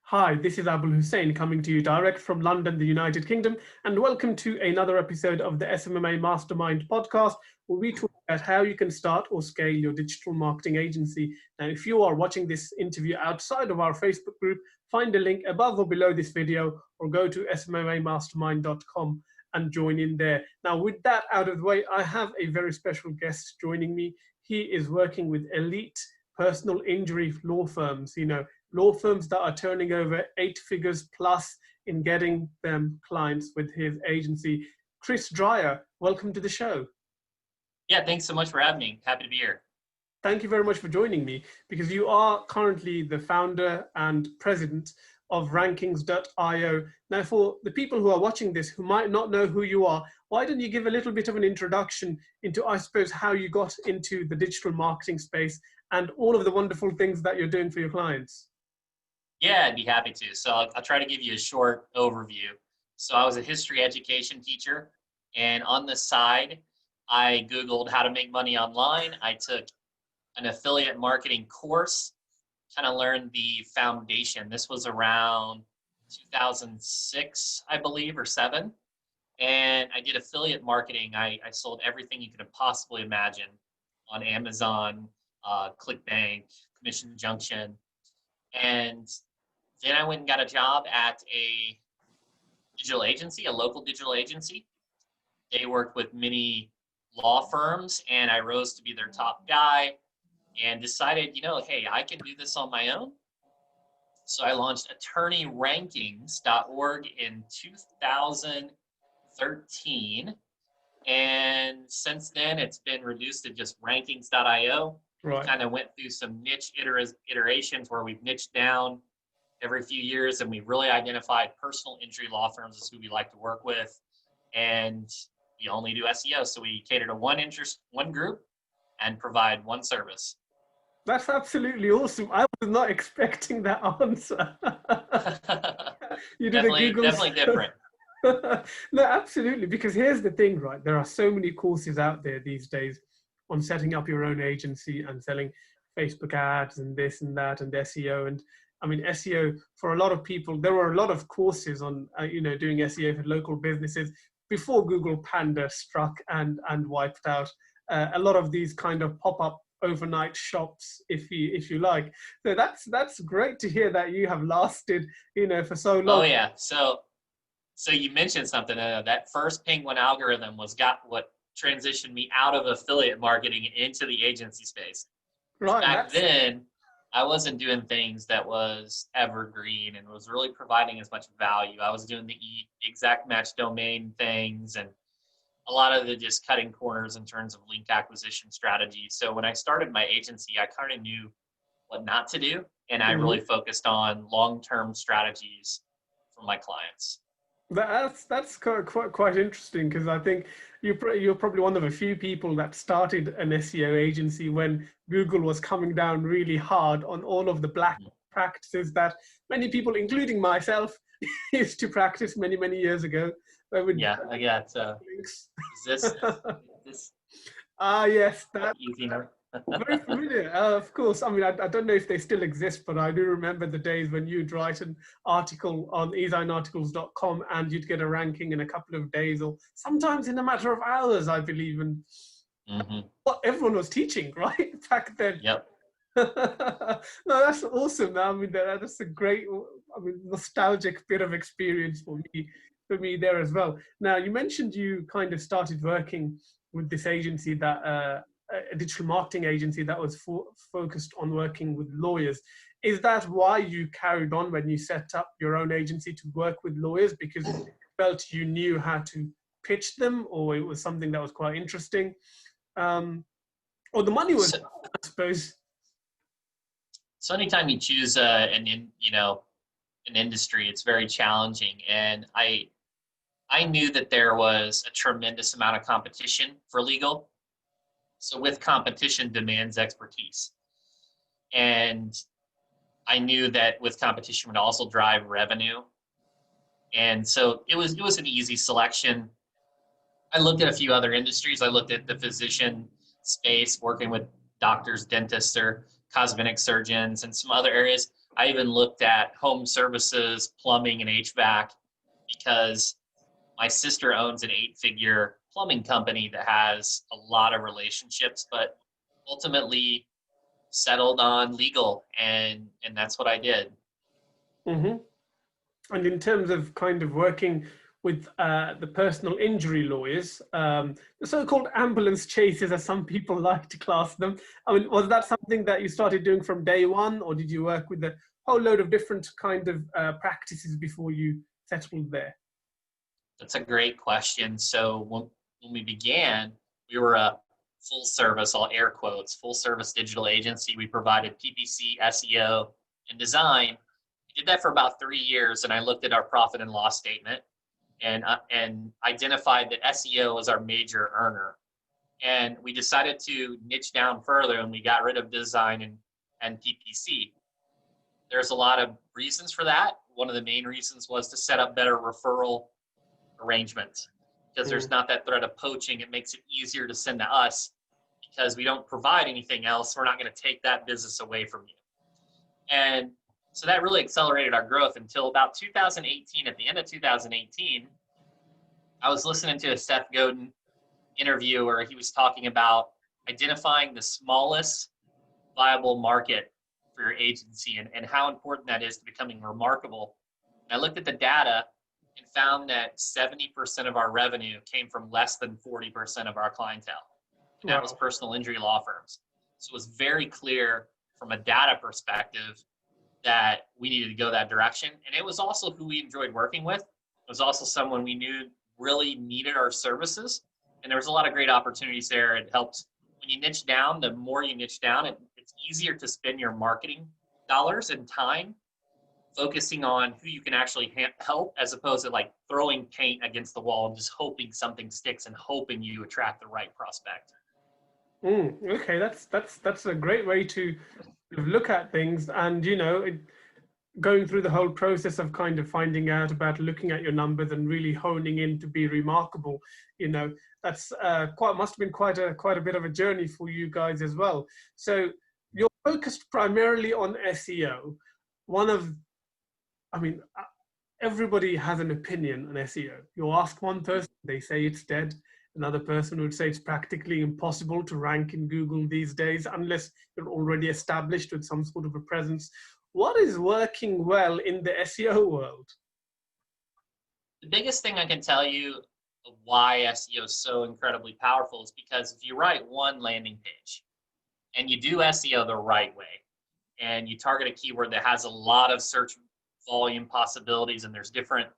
Hi, this is Abul Hussain coming to you direct from London, the United Kingdom, and welcome to another episode of the SMMA Mastermind podcast, where we talk about how you can start or scale your digital marketing agency. Now, if you are watching this interview outside of our Facebook group, find a link above or below this video, or go to smmamastermind.com and join in there. Now, with that out of the way, I have a very special guest joining me. He is working with elite personal injury law firms, law firms that are turning over 8 figures plus in getting them clients with his agency. Chris Dreyer, welcome to the show. Yeah, thanks so much for having me. Happy to be here. Thank you very much for joining me, because you are currently the founder and president of rankings.io. Now, for the people who are watching this who might not know who you are, why don't you give a little bit of an introduction into, I suppose, how you got into the digital marketing space and all of the wonderful things that you're doing for your clients? Yeah, I'd be happy to. So I'll try to give you a short overview. So I was a history education teacher, and on the side, I Googled how to make money online. I took an affiliate marketing course, kind of learned the foundation. This was around 2006, I believe, or 7. And I did affiliate marketing. I sold everything you could possibly imagine on Amazon, ClickBank, Commission Junction. And then I went and got a job at a digital agency, a local digital agency. They worked with many law firms, and I rose to be their top guy and decided, hey, I can do this on my own. So I launched attorneyrankings.org in 2013. And since then, it's been reduced to just rankings.io. Right. Kind of went through some niche iterations where we've niched down every few years, and we really identified personal injury law firms as who we like to work with. And we only do SEO, so we cater to one group, and provide one service. That's absolutely awesome. I was not expecting that answer. You did definitely different. No, absolutely. Because here's the thing, right? There are so many courses out there these days on setting up your own agency and selling Facebook ads and this and that and SEO. And I mean, SEO for a lot of people, there were a lot of courses on, doing SEO for local businesses before Google Panda struck and wiped out a lot of these kind of pop-up overnight shops, if you like. So that's great to hear that you have lasted, for so long. Oh yeah. So you mentioned something. That first penguin algorithm what transitioned me out of affiliate marketing into the agency space. Right. Back then, I wasn't doing things that was evergreen and was really providing as much value. I was doing the exact match domain things and a lot of the just cutting corners in terms of link acquisition strategies. So when I started my agency, I kind of knew what not to do, and I really focused on long-term strategies for my clients. That's quite interesting, because I think you're probably one of a few people that started an SEO agency when Google was coming down really hard on all of the black practices that many people, including myself, used to practice many years ago. I got links. Is this? Yes, that easy. Very familiar, of course. I mean, I don't know if they still exist, but I do remember the days when you'd write an article on ezinearticles.com and you'd get a ranking in a couple of days, or sometimes in a matter of hours, I believe. And what everyone was teaching, right, back then. Yep. No, that's awesome. I mean, that's a great, nostalgic bit of experience for me there as well. Now, you mentioned you kind of started working with this agency that a digital marketing agency that was focused on working with lawyers. Is that why you carried on when you set up your own agency to work with lawyers, because you felt you knew how to pitch them, or it was something that was quite interesting, or the money was, I suppose? So anytime you choose an industry, it's very challenging, and I knew that there was a tremendous amount of competition for legal. So with competition demands expertise. And I knew that with competition would also drive revenue. And so it was an easy selection. I looked at a few other industries. I looked at the physician space, working with doctors, dentists, or cosmetic surgeons, and some other areas. I even looked at home services, plumbing, and HVAC because my sister owns an 8-figure plumbing company that has a lot of relationships, but ultimately settled on legal, and that's what I did. Mm-hmm. And in terms of kind of working with the personal injury lawyers, the so-called ambulance chasers, as some people like to class them, I mean, was that something that you started doing from day one, or did you work with a whole load of different kind of practices before you settled there? That's a great question. So when we began, we were a full service, all air quotes, full service digital agency. We provided PPC, SEO, and design. We did that for about 3 years, and I looked at our profit and loss statement and identified that SEO was our major earner. And we decided to niche down further, and we got rid of design and PPC. There's a lot of reasons for that. One of the main reasons was to set up better referral arrangements, because there's not that threat of poaching. It makes it easier to send to us because we don't provide anything else. We're not going to take that business away from you. And so that really accelerated our growth until about 2018. At the end of 2018, I was listening to a Seth Godin interview where he was talking about identifying the smallest viable market for your agency and how important that is to becoming remarkable. And I looked at the data and found that 70% of our revenue came from less than 40% of our clientele. And that was personal injury law firms. So it was very clear from a data perspective that we needed to go that direction. And it was also who we enjoyed working with. It was also someone we knew really needed our services. And there was a lot of great opportunities there. It helped when you niche down. The more you niche down, it's easier to spend your marketing dollars and time focusing on who you can actually help, as opposed to like throwing paint against the wall and just hoping something sticks and hoping you attract the right prospect. Okay, that's a great way to look at things. And you know, going through the whole process of kind of finding out about looking at your numbers and really honing in to be remarkable, you know, that's must have been quite a bit of a journey for you guys as well. So you're focused primarily on SEO. Everybody has an opinion on SEO. You ask one person, they say it's dead. Another person would say it's practically impossible to rank in Google these days unless you're already established with some sort of a presence. What is working well in the SEO world? The biggest thing I can tell you of why SEO is so incredibly powerful is because if you write one landing page and you do SEO the right way and you target a keyword that has a lot of search volume possibilities and there's different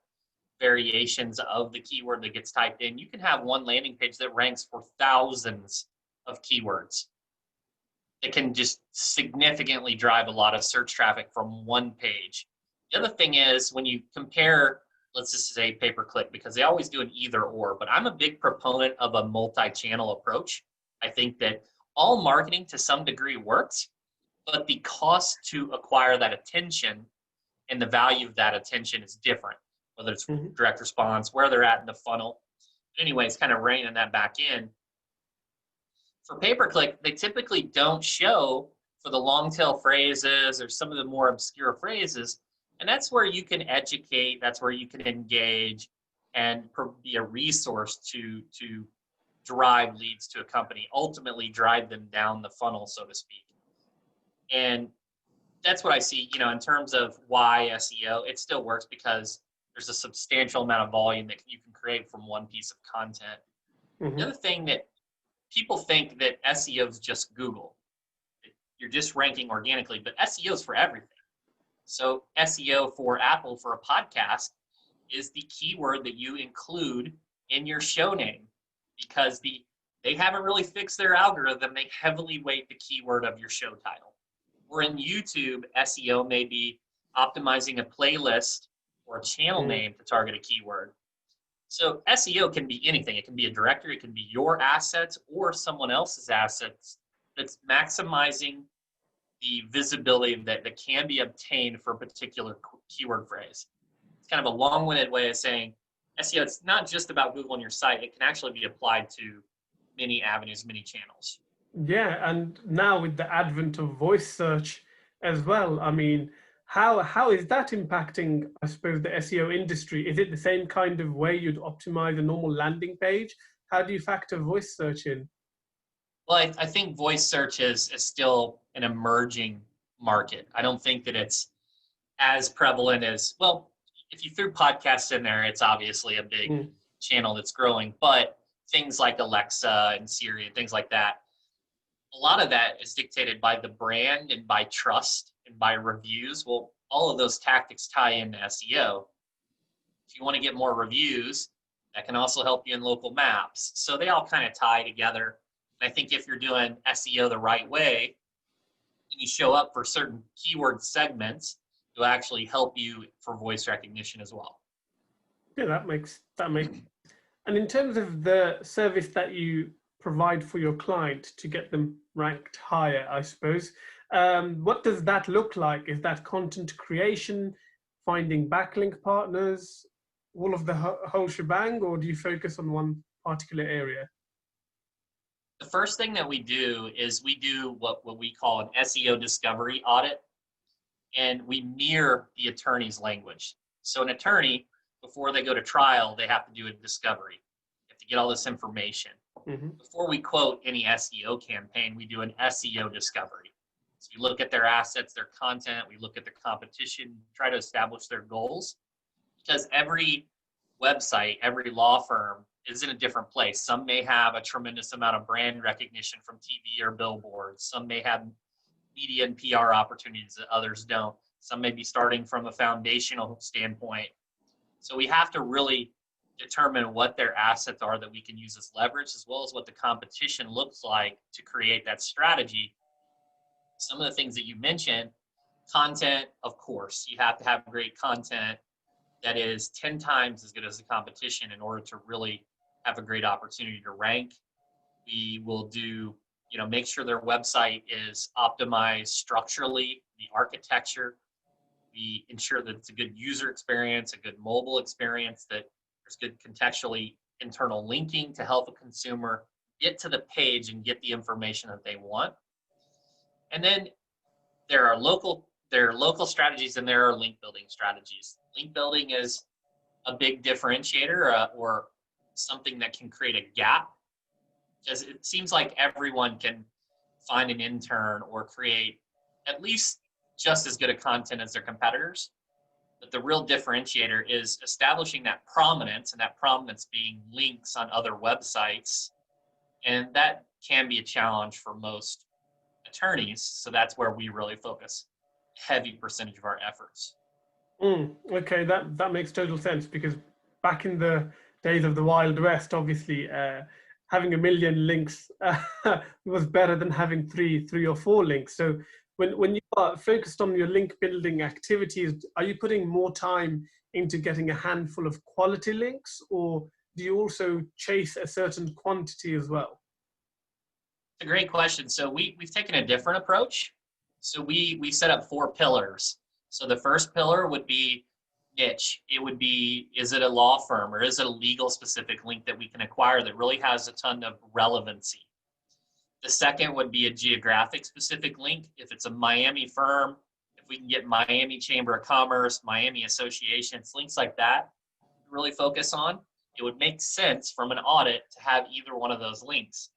variations of the keyword that gets typed in, you can have one landing page that ranks for thousands of keywords. It can just significantly drive a lot of search traffic from one page. The other thing is when you compare, let's just say pay-per-click, because they always do an either or, but I'm a big proponent of a multi-channel approach. I think that all marketing to some degree works, but the cost to acquire that attention and the value of that attention is different, whether it's direct response, where they're at in the funnel. Anyways, kind of reining that back in. For pay-per-click, they typically don't show for the long tail phrases or some of the more obscure phrases. And that's where you can educate, that's where you can engage and be a resource to drive leads to a company, ultimately drive them down the funnel, so to speak. And that's what I see, you know, in terms of why SEO, it still works because there's a substantial amount of volume that you can create from one piece of content. The other thing that people think that SEO is just Google. You're just ranking organically, but SEO is for everything. So SEO for Apple for a podcast is the keyword that you include in your show name, because they haven't really fixed their algorithm. They heavily weight the keyword of your show title. Or in YouTube, SEO may be optimizing a playlist or a channel name to target a keyword. So SEO can be anything. It can be a directory, it can be your assets or someone else's assets that's maximizing the visibility that can be obtained for a particular keyword phrase. It's kind of a long-winded way of saying SEO, it's not just about Google on your site. It can actually be applied to many avenues, many channels. Yeah, and now with the advent of voice search as well, I mean, How is that impacting, I suppose, the SEO industry? Is it the same kind of way you'd optimize a normal landing page? How do you factor voice search in? Well, I think voice search is still an emerging market. I don't think that it's as prevalent as, well, if you threw podcasts in there, it's obviously a big Mm. channel that's growing, but things like Alexa and Siri and things like that, a lot of that is dictated by the brand and by trust and by reviews. Well, all of those tactics tie into SEO. If you want to get more reviews, that can also help you in local maps. So they all kind of tie together. And I think if you're doing SEO the right way and you show up for certain keyword segments, it'll actually help you for voice recognition as well. Yeah, that makes. And in terms of the service that you provide for your client to get them ranked higher, I suppose, what does that look like? Is that content creation, finding backlink partners, all of the whole shebang, or do you focus on one particular area? The first thing that we do is we do what we call an SEO Discovery Audit, and we mirror the attorney's language. So an attorney, before they go to trial, they have to do a discovery. You have to get all this information. Mm-hmm. Before we quote any SEO campaign, we do an SEO discovery. So we look at their assets, their content, we look at the competition, try to establish their goals. Because every website, every law firm is in a different place. Some may have a tremendous amount of brand recognition from TV or billboards. Some may have media and PR opportunities that others don't. Some may be starting from a foundational standpoint. So we have to really determine what their assets are that we can use as leverage, as well as what the competition looks like to create that strategy. Some of the things that you mentioned, content, of course, you have to have great content that is 10 times as good as the competition in order to really have a great opportunity to rank. We will do, make sure their website is optimized structurally, the architecture. We ensure that it's a good user experience, a good mobile experience, that there's good contextually internal linking to help a consumer get to the page and get the information that they want. And then there are local strategies and there are link building strategies. Link building is a big differentiator or something that can create a gap, because it seems like everyone can find an intern or create at least just as good a content as their competitors. But the real differentiator is establishing that prominence, and that prominence being links on other websites. And that can be a challenge for most attorneys. So that's where we really focus heavy percentage of our efforts. Okay, that makes total sense, because back in the days of the Wild West, obviously, having 1 million links was better than having three or four links. So when you are focused on your link building activities, are you putting more time into getting a handful of quality links, or do you also chase a certain quantity as well? It's a great question. So we've taken a different approach. So we set up 4 pillars. So the first pillar would be niche. It would be, is it a law firm or is it a legal specific link that we can acquire that really has a ton of relevancy? The second would be a geographic specific link. If it's a Miami firm, if we can get Miami Chamber of Commerce, Miami Associations, links like that, really focus on, it would make sense from an audit to have either one of those links.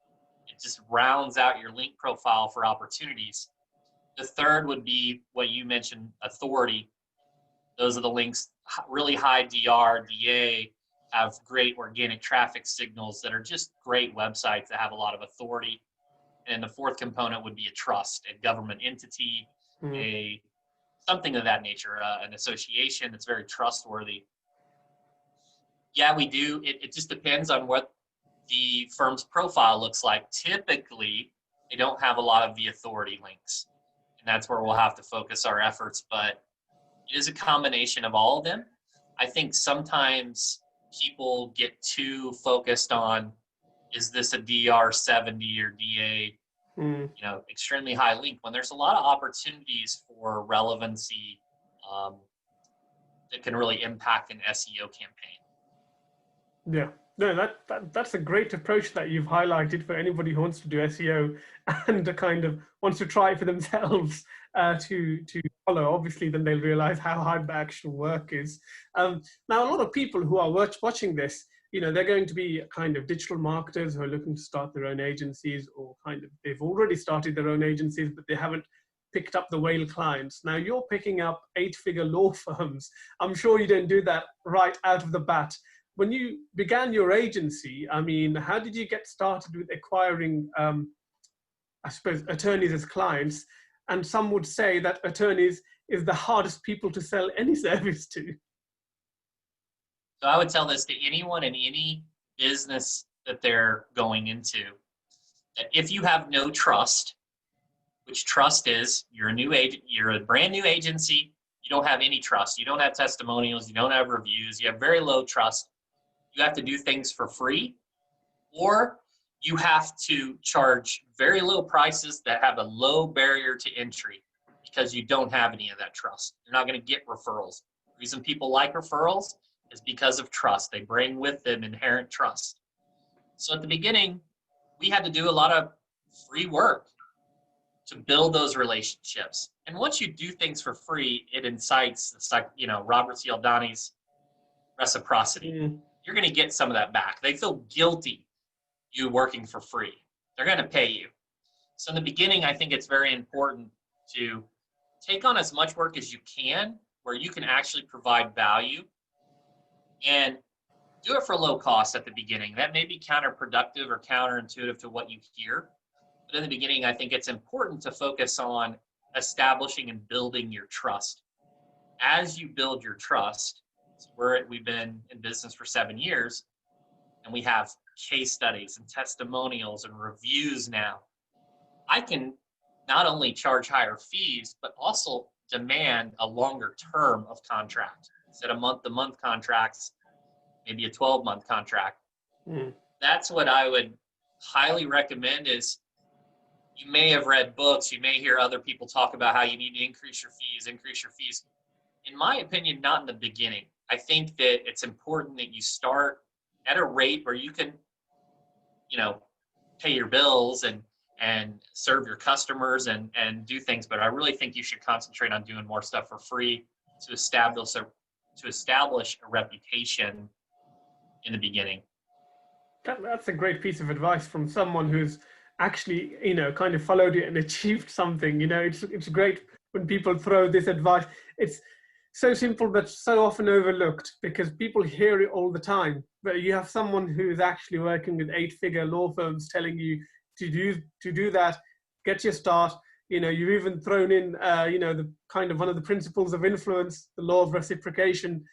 It just rounds out your link profile for opportunities. The third would be what you mentioned, authority. Those are the links, really high DR, DA, have great organic traffic signals that are just great websites that have a lot of authority. And the fourth component would be a trust, a government entity, something of that nature, an association that's very trustworthy. Yeah, we do. It just depends on what the firm's profile looks like. Typically, they don't have a lot of the authority links, and that's where we'll have to focus our efforts. But it is a combination of all of them. I think sometimes people get too focused on, is this a DR 70 or DA, extremely high link, when there's a lot of opportunities for relevancy that can really impact an SEO campaign. Yeah, No, that's a great approach that you've highlighted for anybody who wants to do SEO and kind of wants to try it for themselves to follow. Obviously, then they'll realize how hard the actual work is. Now, a lot of people who are watching this, they're going to be kind of digital marketers who are looking to start their own agencies, or kind of they've already started their own agencies, but they haven't picked up the whale clients. Now, you're picking up 8-figure law firms. I'm sure you didn't do that right out of the bat. When you began your agency, I mean, how did you get started with acquiring, I suppose, attorneys as clients? And some would say that attorneys is the hardest people to sell any service to. So I would tell this to anyone in any business that they're going into, that if you have no trust, which trust is, you're a brand new agency, you don't have any trust, you don't have testimonials, you don't have reviews, you have very low trust. You have to do things for free, or you have to charge very low prices that have a low barrier to entry because you don't have any of that trust. You're not going to get referrals. The reason people like referrals is because of trust. They bring with them inherent trust. So at the beginning, we had to do a lot of free work to build those relationships. And once you do things for free, it incites, it's like, 𝗟𝘄𝘆𝗲𝗿𝗀 reciprocity. You're going to get some of that back. They feel guilty you working for free. They're going to pay you. So in the beginning, I think it's very important to take on as much work as you can where you can actually provide value, and do it for low cost at the beginning. That may be counterproductive or counterintuitive to what you hear. But in the beginning, I think it's important to focus on establishing and building your trust. As you build your trust, we've been in business for 7 years, and we have case studies and testimonials and reviews now. I can not only charge higher fees, but also demand a longer term of contract. Instead of month-to-month contracts, maybe a 12-month contract. That's what I would highly recommend. Is you may have read books, you may hear other people talk about how you need to increase your fees. In my opinion, not in the beginning. I think that it's important that you start at a rate where you can, pay your bills and serve your customers and do things. But I really think you should concentrate on doing more stuff for free to establish a reputation in the beginning. That's a great piece of advice from someone who's actually, kind of followed it and achieved something. It's great when people throw this advice. It's so simple but so often overlooked because people hear it all the time. But you have someone who's actually working with 8-figure law firms telling you to do that, get your start. You've even thrown in, the kind of one of the principles of influence, the law of reciprocation.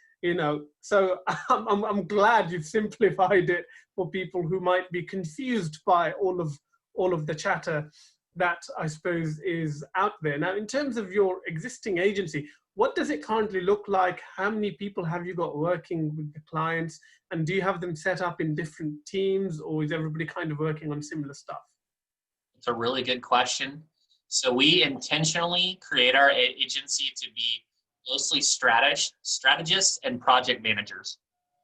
So I'm glad you've simplified it for people who might be confused by all of the chatter that I suppose is out there. Now, in terms of your existing agency, what does it currently look like? How many people have you got working with the clients? And do you have them set up in different teams, or is everybody kind of working on similar stuff? It's a really good question. So we intentionally create our agency to be mostly strategists and project managers.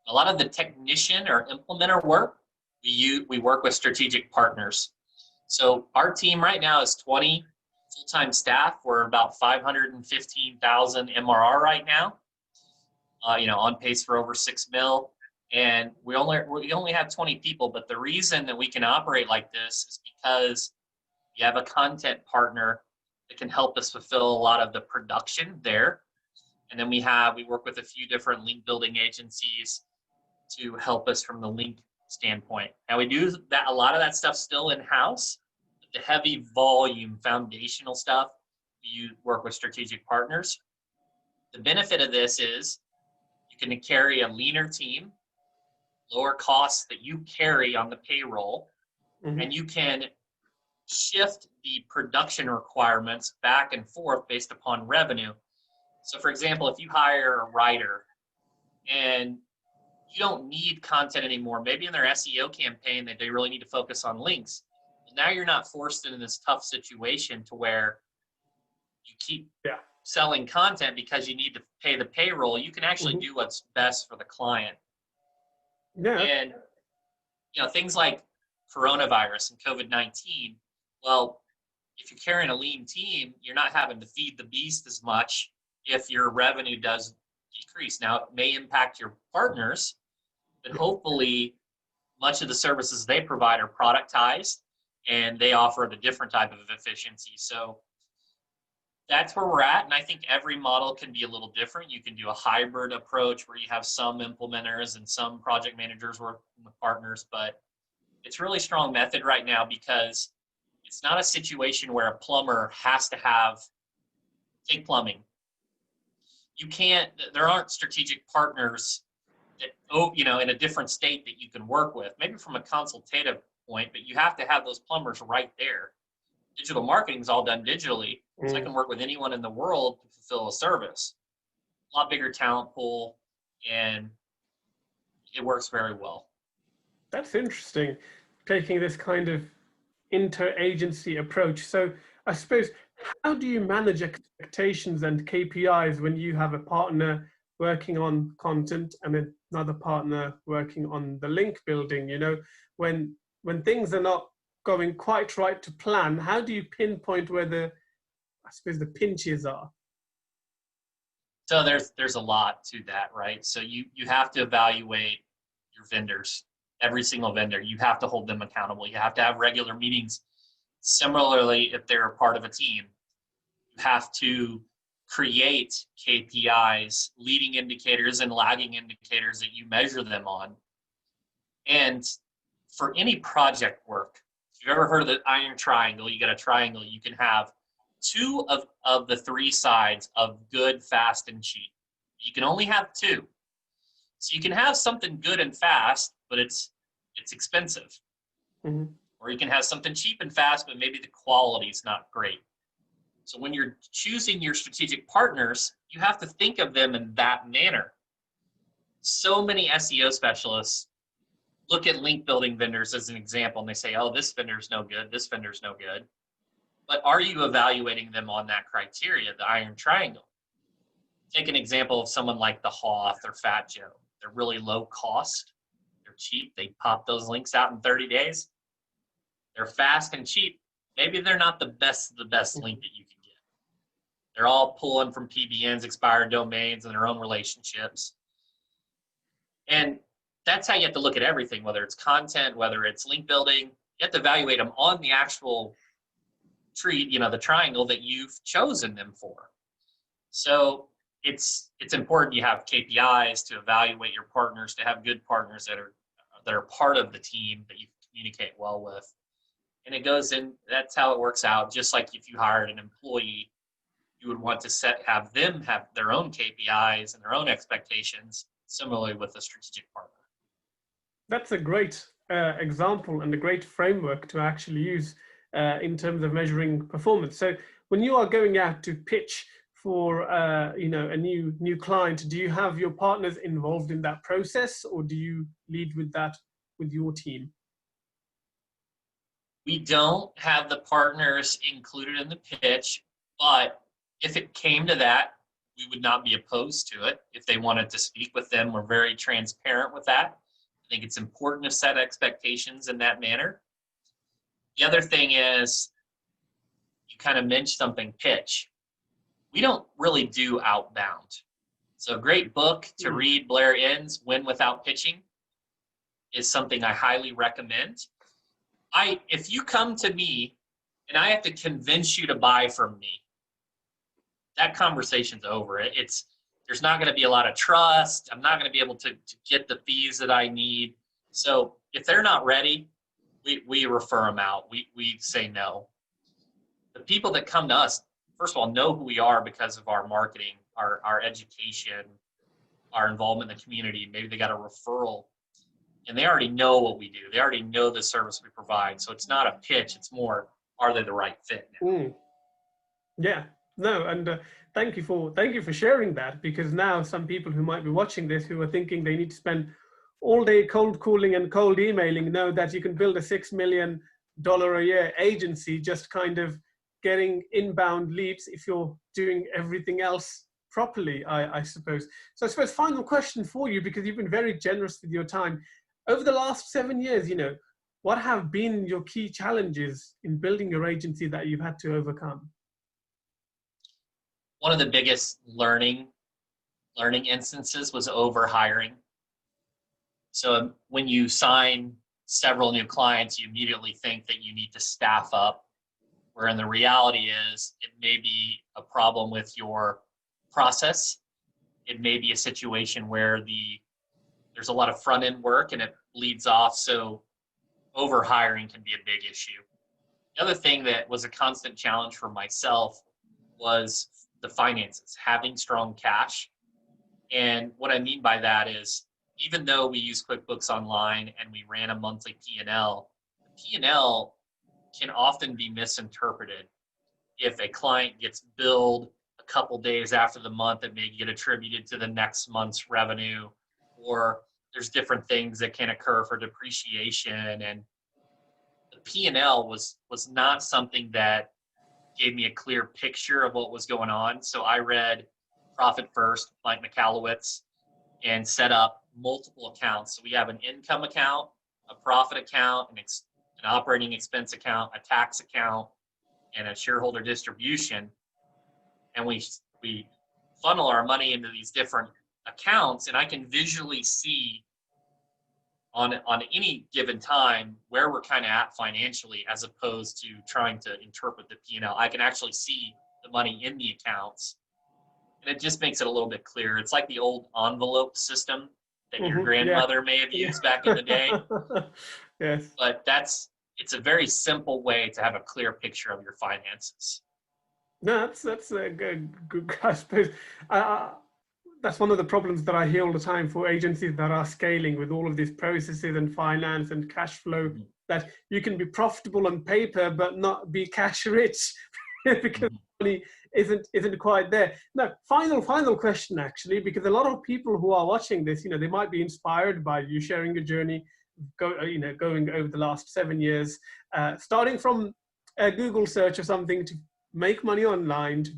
A lot of the technician or implementer work, we work with strategic partners. So our team right now is 20 full-time staff. We're about 515,000 MRR right now, on pace for over 6 mil. And we only have 20 people, but the reason that we can operate like this is because we have a content partner that can help us fulfill a lot of the production there. And then we work with a few different link building agencies to help us from the link standpoint. Now we do that, a lot of that stuff still in-house, but the heavy volume foundational stuff, you work with strategic partners. The benefit of this is you can carry a leaner team, lower costs that you carry on the payroll, and you can shift the production requirements back and forth based upon revenue. So for example, if you hire a writer and you don't need content anymore, maybe in their SEO campaign that they really need to focus on links, well, now you're not forced into this tough situation to where you keep selling content because you need to pay the payroll. You can actually do what's best for the client. Yeah. And things like coronavirus and COVID-19. Well, if you're carrying a lean team, you're not having to feed the beast as much if your revenue does decrease. Now, it may impact your partners, but hopefully much of the services they provide are productized and they offer a different type of efficiency. So that's where we're at. And I think every model can be a little different. You can do a hybrid approach where you have some implementers and some project managers working with partners, but it's a really strong method right now because it's not a situation where a plumber has to take plumbing. There aren't strategic partners that, in a different state that you can work with, maybe from a consultative point, but you have to have those plumbers right there. Digital marketing is all done digitally, so I can work with anyone in the world to fulfill a service. A lot bigger talent pool, and it works very well. That's interesting, taking this kind of inter-agency approach. So I suppose, how do you manage expectations and KPIs when you have a partner working on content and another partner working on the link building? When things are not going quite right to plan, how do you pinpoint where the pinches are? So there's a lot to that, right? So you have to evaluate your vendors, every single vendor. You have to hold them accountable. You have to have regular meetings. Similarly, if they're a part of a team, you have to create KPIs, leading indicators and lagging indicators that you measure them on. And for any project work, if you've ever heard of the iron triangle, you got a triangle, you can have two of the three sides of good, fast, and cheap. You can only have two. So you can have something good and fast, but it's expensive. Mm-hmm. Or you can have something cheap and fast, but maybe the quality is not great. So when you're choosing your strategic partners, you have to think of them in that manner. So many SEO specialists look at link building vendors as an example, and they say, oh, this vendor's no good, this vendor's no good. But are you evaluating them on that criteria, the iron triangle? Take an example of someone like 𝗬𝗲 or Fat Joe. They're really low cost. They're cheap. They pop those links out in 30 days. They're fast and cheap. Maybe they're not the best link that you can get. They're all pulling from PBNs, expired domains, and their own relationships. And that's how you have to look at everything, whether it's content, whether it's link building. You have to evaluate them on the actual tree, the triangle that you've chosen them for. So it's important you have KPIs to evaluate your partners, to have good partners that are part of the team that you communicate well with. And it goes in, that's how it works out. Just like if you hired an employee, you would want to have them have their own KPIs and their own expectations, similarly with a strategic partner. That's a great example and a great framework to actually use in terms of measuring performance. So when you are going out to pitch for a new client, do you have your partners involved in that process, or do you lead with that with your team? We don't have the partners included in the pitch, but if it came to that, we would not be opposed to it. If they wanted to speak with them, we're very transparent with that. I think it's important to set expectations in that manner. The other thing is, you kind of mentioned something, pitch. We don't really do outbound. So a great book to read, Blair Enns, Win Without Pitching, is something I highly recommend. If you come to me and I have to convince you to buy from me, that conversation's over. There's not going to be a lot of trust. I'm not going to be able to get the fees that I need. So if they're not ready, we refer them out. We say no. The people that come to us, first of all, know who we are because of our marketing, our education, our involvement in the community. Maybe they got a referral, and they already know what we do. They already know the service we provide. So it's not a pitch. It's more, are they the right fit now? Yeah. No, and thank you for sharing that, because now some people who might be watching this who are thinking they need to spend all day cold calling and cold emailing know that you can build a $6 million a year agency just kind of getting inbound leads if you're doing everything else properly, I suppose. So I suppose final question for you, because you've been very generous with your time. over the last 7 years, what have been your key challenges in building your agency that you've had to overcome? One of the biggest learning instances was overhiring. So when you sign several new clients, you immediately think that you need to staff up, where in the reality is it may be a problem with your process. It may be a situation where there's a lot of front end work and it bleeds off. So overhiring can be a big issue. The other thing that was a constant challenge for myself was the finances, having strong cash. And what I mean by that is, even though we use QuickBooks Online and we ran a monthly P&L, the P&L can often be misinterpreted. If a client gets billed a couple days after the month, it may get attributed to the next month's revenue, or there's different things that can occur for depreciation. And the P&L was not something that gave me a clear picture of what was going on. So I read Profit First, Mike McAllowitz, and set up multiple accounts. So we have an income account, a profit account, an operating expense account, a tax account, and a shareholder distribution. And we funnel our money into these different accounts, and I can visually see on any given time where we're kind of at financially, as opposed to trying to interpret the P&L. I can actually see the money in the accounts, and it just makes it a little bit clearer. It's like the old envelope system that your grandmother may have used back in the day. Yes. But it's a very simple way to have a clear picture of your finances. No, that's a good, I suppose. That's one of the problems that I hear all the time for agencies that are scaling with all of these processes and finance and cash flow, that you can be profitable on paper but not be cash rich because money isn't quite there. Now, final question actually, because a lot of people who are watching this, they might be inspired by you sharing your journey, going over the last 7 years, starting from a Google search or something to make money online, to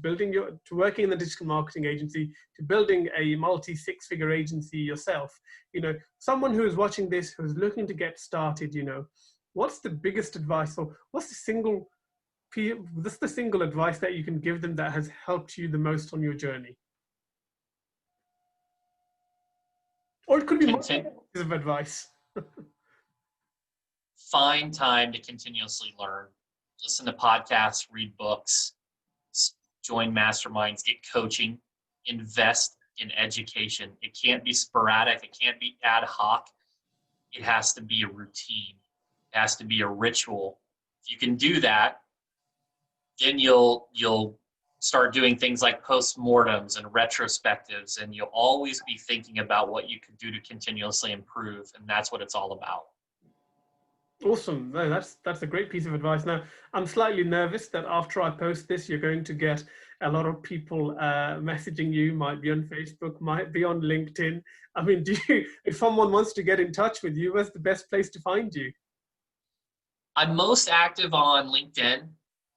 working in the digital marketing agency, to building a multi-six-figure agency yourself. Someone who is watching this, who's looking to get started, what's the biggest advice, or what's the single advice that you can give them that has helped you the most on your journey? Or it could be multiple pieces of advice. Find time to continuously learn. Listen to podcasts, read books, join masterminds, get coaching, invest in education. It can't be sporadic. It can't be ad hoc. It has to be a routine. It has to be a ritual. If you can do that, then you'll start doing things like postmortems and retrospectives, and you'll always be thinking about what you could do to continuously improve. And that's what it's all about. Awesome. No, that's a great piece of advice. Now, I'm slightly nervous that after I post this, you're going to get a lot of people messaging you, might be on Facebook, might be on LinkedIn. I mean, if someone wants to get in touch with you, where's the best place to find you? I'm most active on LinkedIn.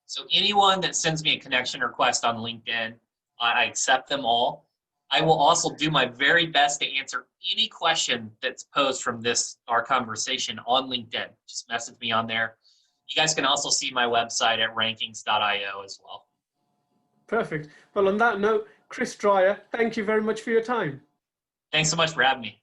So anyone that sends me a connection request on LinkedIn, I accept them all. I will also do my very best to answer any question that's posed from our conversation on LinkedIn. Just message me on there. You guys can also see my website at rankings.io as well. Perfect. Well, on that note, Chris Dreyer, thank you very much for your time. Thanks so much for having me.